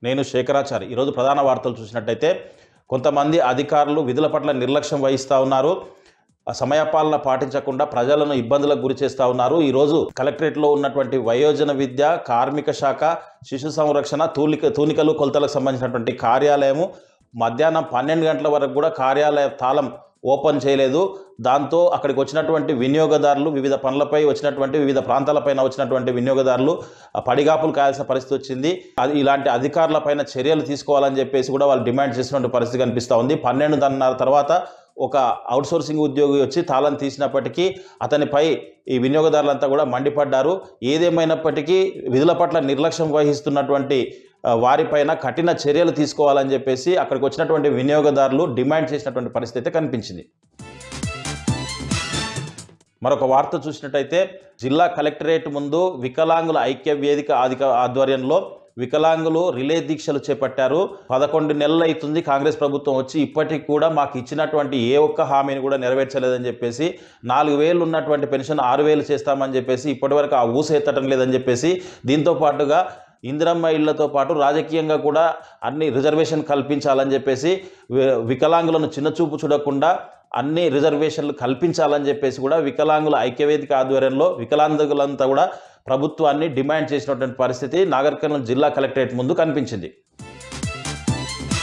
నేను శేఖరాచారి. ఈరోజు ప్రధాన వార్తలు చూసినట్టయితే కొంతమంది అధికారులు విధుల పట్ల నిర్లక్ష్యం వహిస్తూ ఉన్నారు. సమయపాలన పాటించకుండా ప్రజలను ఇబ్బందులకు గురి చేస్తూ ఉన్నారు. ఈరోజు కలెక్టరేట్లో ఉన్నటువంటి వయోజన విద్య, కార్మిక శాఖ, శిశు సంరక్షణ, తూనికలు కొలతలకు సంబంధించినటువంటి కార్యాలయము మధ్యాహ్నం 12 గంటల వరకు కూడా కార్యాలయ తాళం ఓపెన్ చేయలేదు. దాంతో అక్కడికి వచ్చినటువంటి వినియోగదారులు, వివిధ పనులపై వచ్చినటువంటి, వివిధ ప్రాంతాలపైన వచ్చినటువంటి వినియోగదారులు పడిగాపులు కాయాల్సిన పరిస్థితి వచ్చింది. ఇలాంటి అధికారులపైన చర్యలు తీసుకోవాలని చెప్పేసి కూడా వాళ్ళు డిమాండ్ చేసినటువంటి పరిస్థితి కనిపిస్తూ ఉంది. 12:30 తర్వాత ఒక అవుట్సోర్సింగ్ ఉద్యోగి వచ్చి తాళం తీసినప్పటికీ అతనిపై ఈ వినియోగదారులంతా కూడా మండిపడ్డారు. ఏదేమైనప్పటికీ విధుల పట్ల నిర్లక్ష్యం వహిస్తున్నటువంటి వారిపైన కఠిన చర్యలు తీసుకోవాలని చెప్పేసి అక్కడికి వచ్చినటువంటి వినియోగదారులు డిమాండ్ చేసినటువంటి పరిస్థితి అయితే కనిపించింది. మరొక వార్త చూసినట్టయితే జిల్లా కలెక్టరేట్ ముందు వికలాంగుల ఐక్య వేదిక ఆధ్వర్యంలో వికలాంగులు రిలే దీక్షలు చేపట్టారు. 11 నెలలు అవుతుంది కాంగ్రెస్ ప్రభుత్వం వచ్చి, ఇప్పటికి కూడా మాకు ఇచ్చినటువంటి ఏ ఒక్క హామీని కూడా నెరవేర్చలేదని చెప్పేసి, 4,000 ఉన్నటువంటి పెన్షన్ 6,000 చేస్తామని చెప్పేసి ఇప్పటివరకు ఆ ఊస ఎత్తడం లేదని చెప్పేసి, దీంతో పాటుగా ఇందిరమ్మ ఇళ్లతో పాటు రాజకీయంగా కూడా అన్ని రిజర్వేషన్ కల్పించాలని చెప్పేసి, వికలాంగులను చిన్నచూపు చూడకుండా అన్ని రిజర్వేషన్లు కల్పించాలని చెప్పేసి కూడా వికలాంగుల ఐక్యవేదిక ఆధ్వర్యంలో వికలాంగులంతా కూడా ప్రభుత్వాన్ని డిమాండ్ చేసినటువంటి పరిస్థితి నాగర్ కర్నూలు జిల్లా కలెక్టరేట్ ముందు కనిపించింది.